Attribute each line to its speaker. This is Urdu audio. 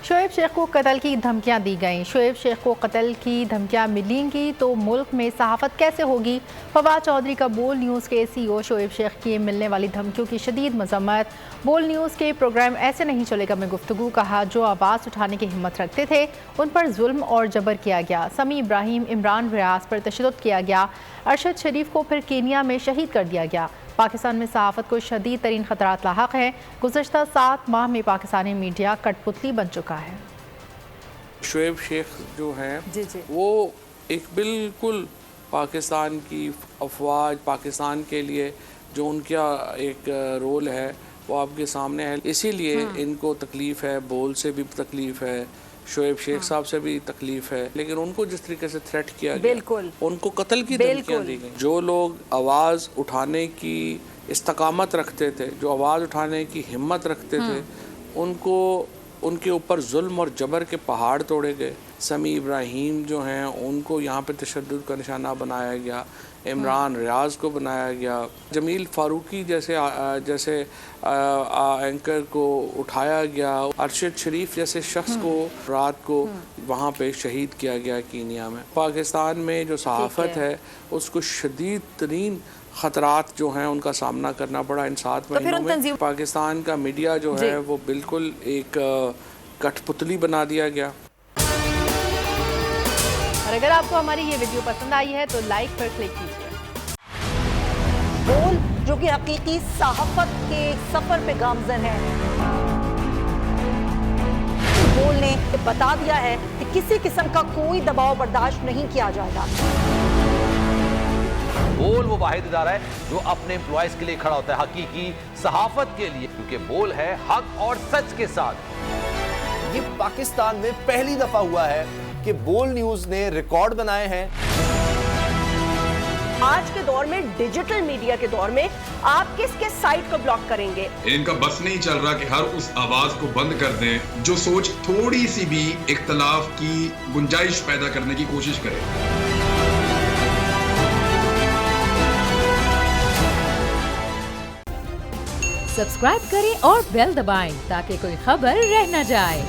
Speaker 1: شعیب شیخ کو قتل کی دھمکیاں دی گئیں۔ شعیب شیخ کو قتل کی دھمکیاں ملیں گی تو ملک میں صحافت کیسے ہوگی؟ فواد چودھری کا بول نیوز کے سی ای او شعیب شیخ کی ملنے والی دھمکیوں کی شدید مذمت۔ بول نیوز کے پروگرام ایسے نہیں چلے گا میں گفتگو کہا، جو آواز اٹھانے کی ہمت رکھتے تھے ان پر ظلم اور جبر کیا گیا۔ سمیع ابراہیم، عمران ریاض پر تشدد کیا گیا۔ ارشد شریف کو پھر کینیا میں شہید کر دیا گیا۔ پاکستان میں صحافت کو شدید ترین خطرات لاحق ہیں۔ گزشتہ 7 ماہ میں پاکستانی میڈیا کٹ پتلی بن چکا ہے۔
Speaker 2: شعیب شیخ جو ہیں وہ ایک بالکل پاکستان کی افواج، پاکستان کے لیے جو ان کا ایک رول ہے وہ آپ کے سامنے ہے، اسی لیے ان کو تکلیف ہے، بول سے بھی تکلیف ہے، شعیب شیخ صاحب سے بھی تکلیف ہے، لیکن ان کو جس طریقے سے تھریٹ کیا گیا، ان کو قتل کی دھمکیاں دی گئیں۔ جو لوگ آواز اٹھانے کی استقامت رکھتے تھے، جو آواز اٹھانے کی ہمت رکھتے تھے، ان کے اوپر ظلم اور جبر کے پہاڑ توڑے گئے۔ سمیع ابراہیم جو ہیں ان کو یہاں پہ تشدد کا نشانہ بنایا گیا، عمران ریاض کو بنایا گیا، جمیل فاروقی جیسے اینکر کو اٹھایا گیا، ارشد شریف جیسے شخص کو رات کو وہاں پہ شہید کیا گیا کینیا میں۔ پاکستان میں جو صحافت ہے اس کو شدید ترین خطرات جو ہیں ان کا سامنا کرنا پڑا ان 7 مہینوں میں۔ پاکستان کا میڈیا جو ہے وہ بالکل ایک کٹ پتلی بنا دیا گیا۔
Speaker 1: اور اگر آپ کو ہماری یہ ویڈیو پسند آئی ہے تو لائک پر کلک کیجیے۔
Speaker 3: بول جو کہ حقیقی صحافت کے سفر پہ گامزن ہے، بول نے بتا دیا ہے کہ کسی قسم کا کوئی دباؤ برداشت نہیں کیا جائے گا۔
Speaker 4: بول وہ واحد ادارہ ہے جو اپنے امپلائیز کے لیے کھڑا ہوتا ہے، حقیقی صحافت کے لیے، کیونکہ بول ہے حق اور سچ کے ساتھ۔
Speaker 5: یہ پاکستان میں پہلی دفعہ ہوا ہے کہ بول نیوز نے ریکارڈ بنائے ہیں۔
Speaker 3: آج کے دور میں، ڈیجیٹل میڈیا کے دور میں، آپ کس کے سائٹ کو بلاک کریں گے؟
Speaker 6: ان کا بس نہیں چل رہا کہ ہر اس آواز کو بند کر دیں جو سوچ تھوڑی سی بھی اختلاف کی گنجائش پیدا کرنے کی کوشش کرے۔
Speaker 7: سبسکرائب کریں اور بیل دبائیں تاکہ کوئی خبر رہ نہ جائے۔